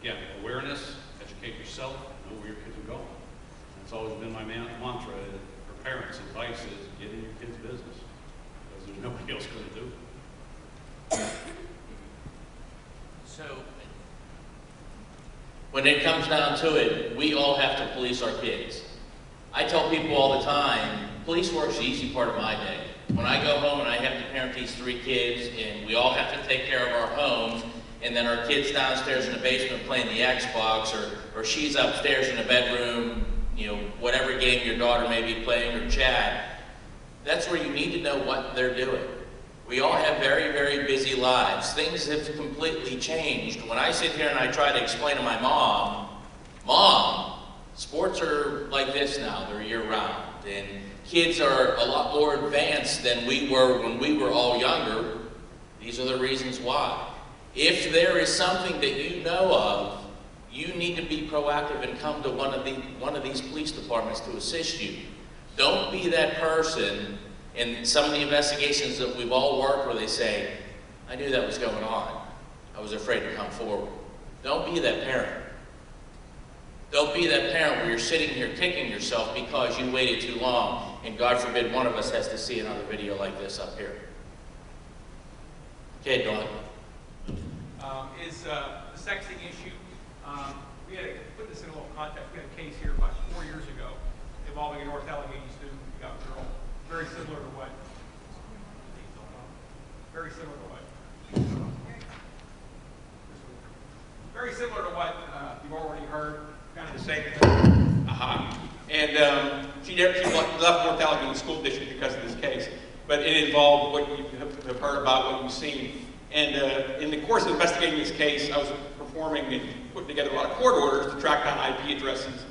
Again, awareness, educate yourself, know where your kids are going. That's always been my mantra for parents. Advice is get in your kids' business, because there's nobody else going to do it. So, when it comes down to it, we all have to police our kids. I tell people all the time, police work's the easy part of my day. When I go home and I have to parent these 3 kids, and we all have to take care of our homes, and then our kid's downstairs in the basement playing the Xbox, or she's upstairs in the bedroom, you know, whatever game your daughter may be playing or chat, that's where you need to know what they're doing. We all have very, very busy lives. Things have completely changed. When I sit here and I try to explain to my mom, sports are like this now, they're year-round, and kids are a lot more advanced than we were when we were all younger. These are the reasons why. If there is something that you know of, you need to be proactive and come to one of these police departments to assist you. Don't be that person in some of the investigations that we've all worked where they say, I knew that was going on. I was afraid to come forward. Don't be that parent. Don't be that parent where you're sitting here kicking yourself because you waited too long, and God forbid one of us has to see another video like this up here. Okay, Dawn. Is the sexting issue. We had to put this in a little context. We had a case here about 4 years ago involving a North Allegheny student, a young girl, very similar to what you've already heard, kind of the same thing. And she left North Allegheny School District because of this case, but it involved what you have heard about, what you've seen. And in the course of investigating this case, I was performing and putting together a lot of court orders to track down IP addresses,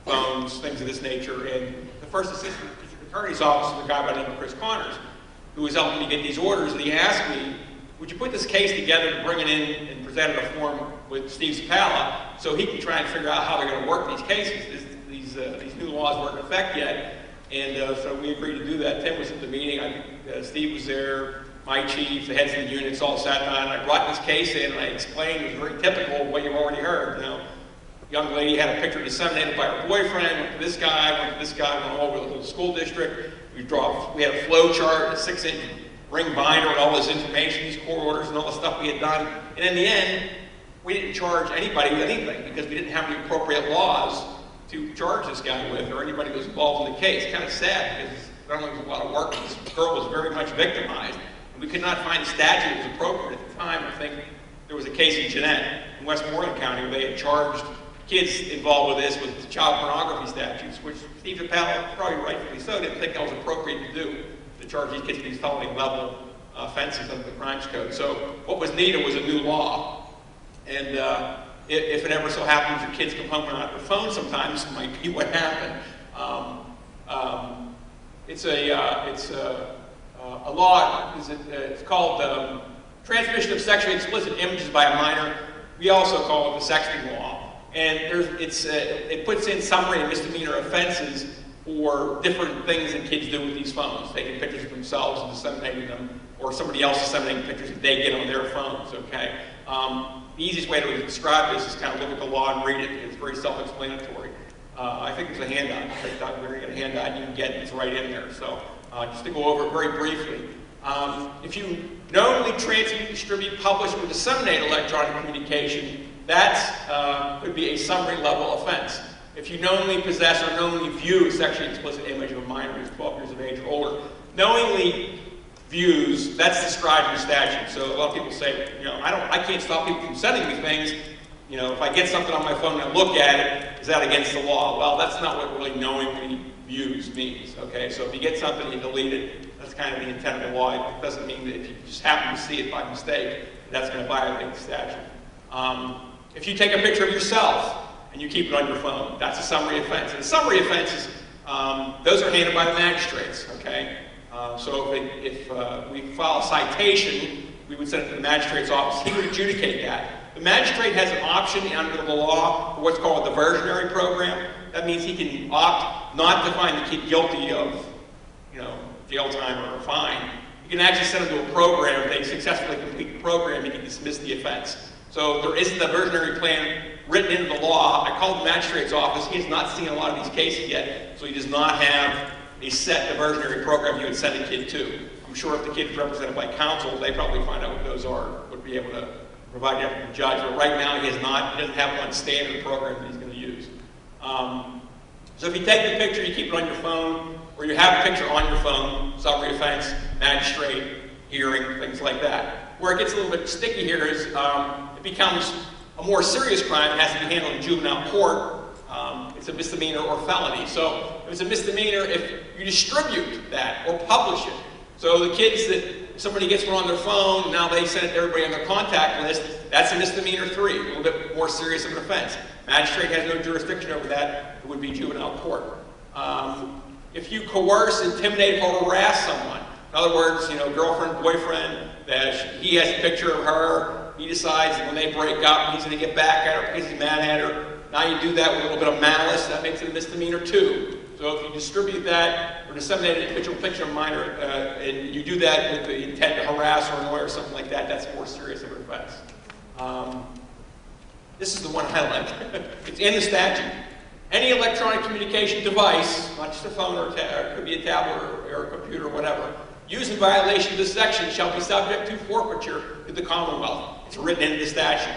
phones, things of this nature. And the first assistant attorney's office was a guy by the name of Chris Connors, who was helping me get these orders. And he asked me, would you put this case together to bring it in and present it in a form with Steve Zapala so he can try and figure out how they're going to work these cases. These new laws weren't in effect yet. And so we agreed to do that. Tim was at the meeting. Steve was there. My chief, the heads of the units all sat down, and I brought this case in, and I explained it was very typical of what you've already heard. You know, young lady had a picture disseminated by her boyfriend, went to this guy, went all over the whole school district. We had a flow chart, a 6-inch ring binder with all this information, these court orders and all the stuff we had done. And in the end, we didn't charge anybody with anything because we didn't have the appropriate laws to charge this guy with, or anybody who was involved in the case. Kind of sad because not only was a lot of work, this girl was very much victimized. We could not find a statute that was appropriate at the time. I think there was a case in Jeanette in Westmoreland County where they had charged kids involved with this with child pornography statutes, which Steve Zapala, probably rightfully so, didn't think that was appropriate to do, to charge these kids with these felony level offenses under the Crimes Code. So what was needed was a new law. And if it ever so happens your kids come home and not their phone sometimes, it might be what happened. It's a law, it's called Transmission of Sexually Explicit Images by a Minor. We also call it the sexting law. And it puts in summary and misdemeanor offenses for different things that kids do with these phones, taking pictures of themselves and disseminating them, or somebody else disseminating pictures that they get on their phones, okay? The easiest way to describe this is kind of look at the law and read it. It's very self-explanatory. I think there's a handout. We're going to get a handout you can get, it's right in there. So just to go over it very briefly. If you knowingly transmit, distribute, publish, or disseminate electronic communication, that could be a summary level offense. If you knowingly possess or knowingly view a sexually explicit image of a minor who's 12 years of age or older, knowingly views, that's described in the statute. So a lot of people say, you know, I can't stop people from sending me things. You know, if I get something on my phone and I look at it, is that against the law? Well, that's not what really knowingly views means, okay? So if you get something and you delete it, that's kind of the intent of the law. It doesn't mean that if you just happen to see it by mistake, that's going to violate the statute. If you take a picture of yourself and you keep it on your phone, that's a summary offense. And summary offenses, those are handled by the magistrates, okay? So if we file a citation, we would send it to the magistrate's office. He would adjudicate that. The magistrate has an option under the law for what's called a diversionary program. That means he can opt not to find the kid guilty of, you know, jail time or a fine. You can actually send them to a program. If they successfully complete the program, he can dismiss the offense. So there isn't a diversionary plan written into the law. I called the magistrate's office. He has not seen a lot of these cases yet, so he does not have a set diversionary program you would send a kid to. I'm sure if the kid is represented by counsel, they probably find out what those are, would be able to provide that to the judge. But right now, he doesn't have one standard program that he's going to use. So if you take the picture, you keep it on your phone, where you have a picture on your phone, summary offense, magistrate, hearing, things like that. Where it gets a little bit sticky here is it becomes a more serious crime. It has to be handled in juvenile court. It's a misdemeanor or felony. So it's a misdemeanor if you distribute that or publish it. So the kids that somebody gets one on their phone, and now they send it to everybody on their contact list, that's a misdemeanor 3, a little bit more serious of an offense. Magistrate has no jurisdiction over that. It would be juvenile court. If you coerce, intimidate, or harass someone, in other words, girlfriend, boyfriend, that he has a picture of her, he decides that when they break up, he's going to get back at her because he's mad at her. Now you do that with a little bit of malice, that makes it a misdemeanor 2. So if you distribute that or disseminate an individual picture of a minor, and you do that with the intent to harass or annoy or something like that, that's more serious of an offense. This is the one I like. It's in the statute. Any electronic communication device, not just a phone or it could be a tablet or a computer or whatever, used in violation of this section shall be subject to forfeiture to the Commonwealth. It's written into the statute.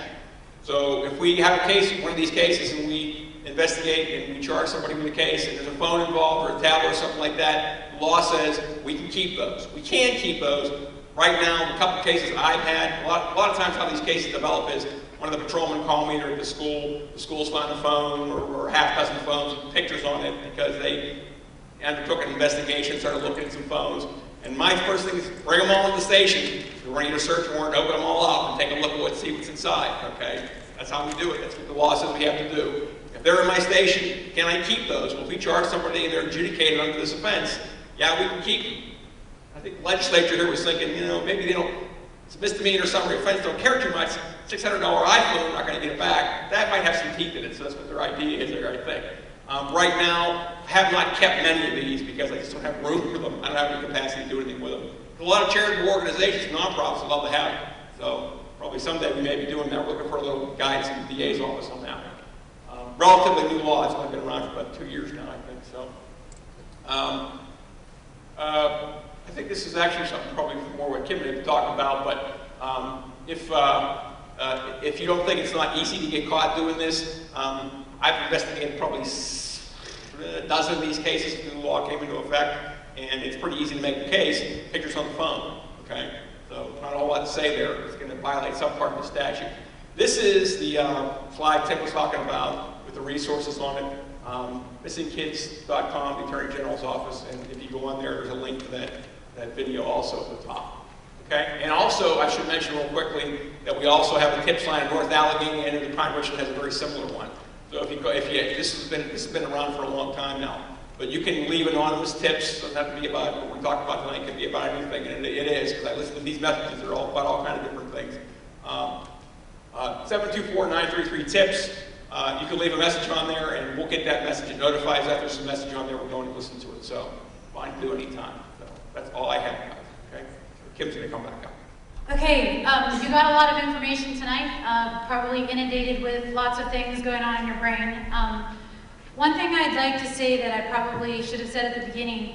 So if we have a case, one of these cases, and we investigate and we charge somebody with a case and there's a phone involved or a tablet or something like that, the law says we can keep those. We can keep those. Right now, a couple of cases I've had, a lot of times how these cases develop is one of the patrolmen call me or at the school's found a phone or half dozen phones with pictures on it because they undertook an investigation, started looking at some phones. And my first thing is bring them all to the station. We're going to get a search warrant, open them all up, and take a look at see what's inside, okay? That's how we do it. That's what the law says we have to do. If they're in my station, can I keep those? Well, if we charge somebody and they're adjudicated under this offense, yeah, we can keep them. I think the legislature here was thinking, maybe they don't, it's a misdemeanor summary offense, don't care too much. $600 iPhone, not going to get it back. That might have some teeth in it, so that's what their idea is, I think. Right now, I have not kept many of these because I just don't have room for them. I don't have any capacity to do anything with them. There's a lot of charitable organizations, nonprofits would love to have them. So probably someday we may be doing that. We're looking for a little guidance in the DA's office on that one. Relatively new law. It's only been around for about 2 years now, I think. So I think this is actually something probably more what Kim may be talking about, but if you don't think it's not easy to get caught doing this, I've investigated probably a dozen of these cases when the law came into effect, and it's pretty easy to make the case. Pictures on the phone, okay? So not a whole lot to say there. It's going to violate some part of the statute. This is the slide Tim was talking about with the resources on it. Missingkids.com, the Attorney General's office, and if you go on there, there's a link to that video also at the top. Okay? And also, I should mention real quickly that we also have a tips line in North Allegheny, and the Pine Richland has a very similar one. So this has been around for a long time now. But you can leave anonymous tips. Doesn't have to be about what we talked about tonight. It can be about anything, and it is, because I listen to these messages. They're all about all kinds of different things. 724-933-TIPS. You can leave a message on there, and we'll get that message. It notifies that there's a message on there. We're going to listen to it. So fine to do anytime. So that's all I have, guys. Okay? Kim's going to come back up. Okay, you got a lot of information tonight, probably inundated with lots of things going on in your brain. One thing I'd like to say that I probably should have said at the beginning,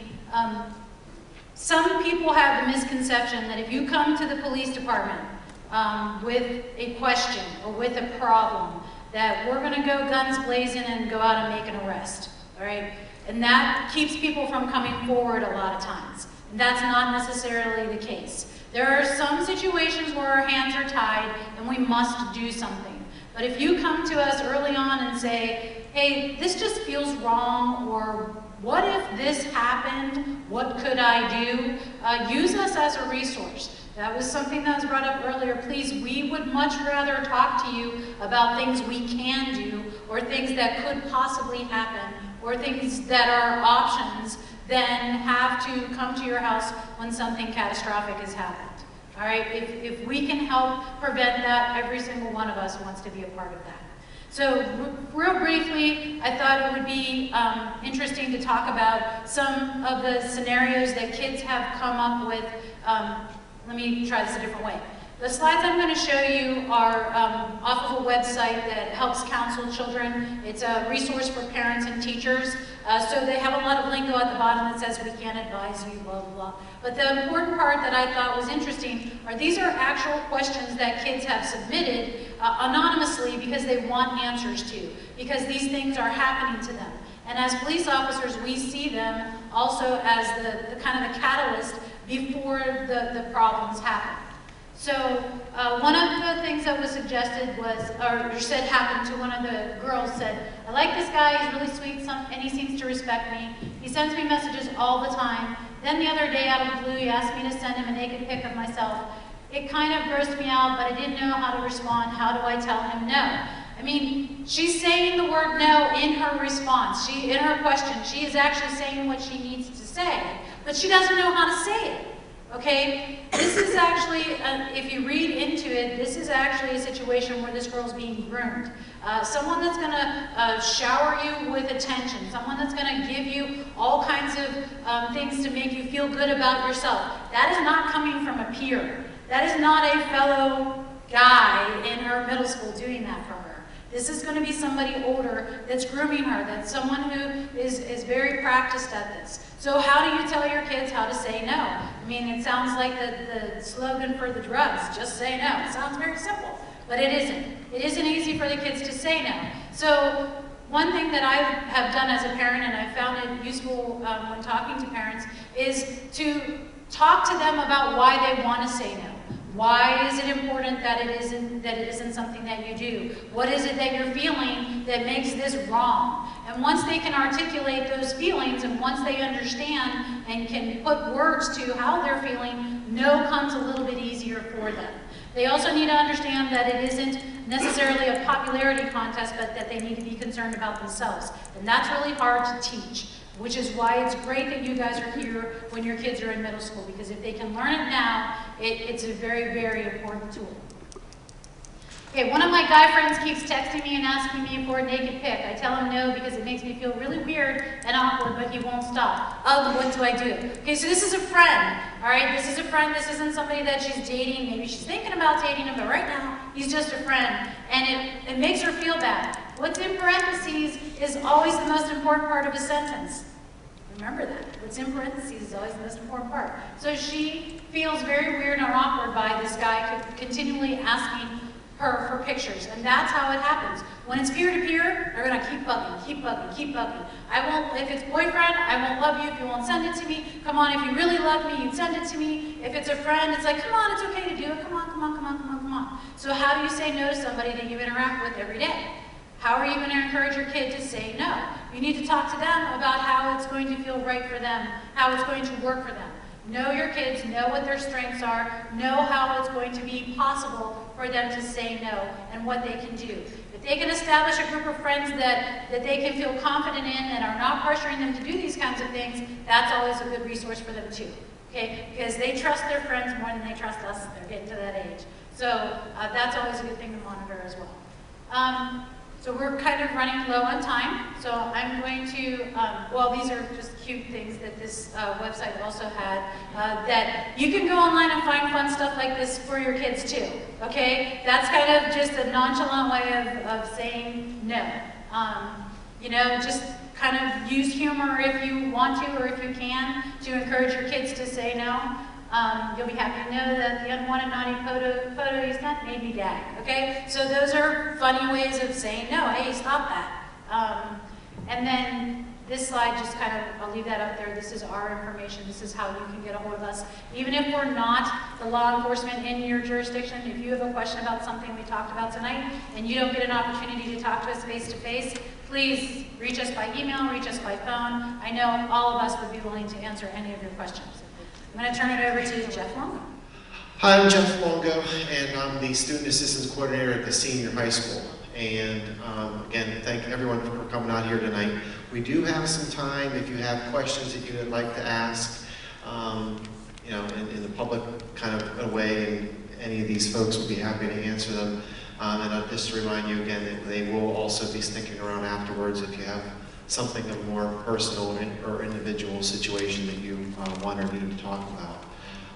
some people have the misconception that if you come to the police department with a question or with a problem, that we're going to go guns blazing and go out and make an arrest, all right? And that keeps people from coming forward a lot of times. And that's not necessarily the case. There are some situations where our hands are tied and we must do something. But if you come to us early on and say, hey, this just feels wrong, or what if this happened? What could I do? Use us as a resource. That was something that was brought up earlier. Please, we would much rather talk to you about things we can do, or things that could possibly happen, or things that are options, than have to come to your house when something catastrophic has happened. All right, if we can help prevent that, every single one of us wants to be a part of that. So real briefly, I thought it would be interesting to talk about some of the scenarios that kids have come up with. Let me try this a different way. The slides I'm going to show you are off of a website that helps counsel children. It's a resource for parents and teachers. So they have a lot of lingo at the bottom that says, we can't advise you, blah, blah, blah. But the important part that I thought was interesting are these are actual questions that kids have submitted anonymously because they want answers to, because these things are happening to them. And as police officers, we see them also as the kind of the catalyst before the problems happen. So one of the things that was suggested was, or said happened to one of the girls said, I like this guy, he's really sweet, and he seems to respect me. He sends me messages all the time. Then the other day out of the blue, he asked me to send him a naked pic of myself. It kind of grossed me out, but I didn't know how to respond. How do I tell him no? I mean, she's saying the word no in her response. In her question, she is actually saying what she needs to say, but she doesn't know how to say it. Okay, this is actually, if you read into it, this is actually a situation where this girl's being groomed. Someone that's going to shower you with attention, someone that's going to give you all kinds of things to make you feel good about yourself. That is not coming from a peer. That is not a fellow guy in her middle school doing that for her. This is going to be somebody older that's grooming her, that's someone who is very practiced at this. So how do you tell your kids how to say no? I mean, it sounds like the slogan for the drugs, just say no. It sounds very simple, but it isn't. It isn't easy for the kids to say no. So one thing that I have done as a parent, and I found it useful when talking to parents, is to talk to them about why they want to say no. Why is it important that it isn't something that you do? What is it that you're feeling that makes this wrong? And once they can articulate those feelings, and once they understand and can put words to how they're feeling, no comes a little bit easier for them. They also need to understand that it isn't necessarily a popularity contest, but that they need to be concerned about themselves. And that's really hard to teach, which is why it's great that you guys are here when your kids are in middle school, because if they can learn it now, it's a very, very important tool. Okay, one of my guy friends keeps texting me and asking me for a naked pic. I tell him no because it makes me feel really weird and awkward, but he won't stop. Oh, what do I do? Okay, so this is a friend, all right? This is a friend. This isn't somebody that she's dating. Maybe she's thinking about dating him, but right now, he's just a friend, and it makes her feel bad. What's in parentheses is always the most important part of a sentence. Remember that. What's in parentheses is always the most important part. So she feels very weird or awkward by this guy continually asking her for pictures, and that's how it happens. When it's peer-to-peer, they're gonna keep bugging, keep bugging, keep bugging. If it's boyfriend, I won't love you if you won't send it to me. Come on, if you really love me, you'd send it to me. If it's a friend, it's like, come on, it's okay to do it. Come on, come on, come on, come on, come on. So how do you say no to somebody that you interact with every day? How are you going to encourage your kid to say no? You need to talk to them about how it's going to feel right for them, how it's going to work for them. Know your kids, know what their strengths are, know how it's going to be possible for them to say no and what they can do. If they can establish a group of friends that they can feel confident in and are not pressuring them to do these kinds of things, that's always a good resource for them too. Okay? Because they trust their friends more than they trust us. They're getting to that age. So that's always a good thing to monitor as well. So we're kind of running low on time, so I'm going to, well, these are just cute things that this website also had, that you can go online and find fun stuff like this for your kids too, okay? That's kind of just a nonchalant way of saying no. You know, just kind of use humor if you want to or if you can to encourage your kids to say no. You'll be happy to know that the unwanted naughty photo you sent made me gag, okay? So those are funny ways of saying no, hey, stop that. And then this slide, just kind of, I'll leave that up there. This is our information. This is how you can get a hold of us. Even if we're not the law enforcement in your jurisdiction, if you have a question about something we talked about tonight and you don't get an opportunity to talk to us face-to-face, please reach us by email, reach us by phone. I know all of us would be willing to answer any of your questions. I'm going to turn it over to Jeff Longo. Hi, I'm Jeff Longo, and I'm the Student Assistance Coordinator at the senior high school. And again, thank everyone for coming out here tonight. We do have some time if you have questions that you would like to ask, you know, in the public kind of a way, and any of these folks will be happy to answer them. And just to remind you again that they will also be sticking around afterwards if you have something of more personal or individual situation that you want or need to talk about.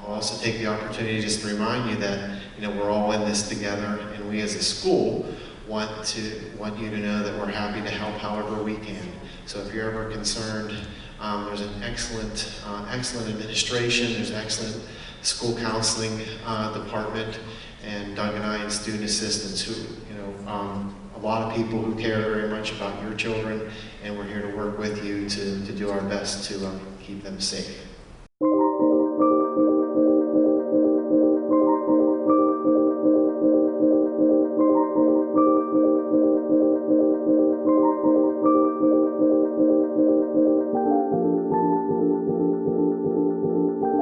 I'll also take the opportunity just to remind you that, you know, we're all in this together, and we as a school want you to know that we're happy to help however we can. So if you're ever concerned, there's an excellent administration, there's excellent school counseling department, and Doug and I and student assistants who, you know, lot of people who care very much about your children, and we're here to work with you to do our best to keep them safe.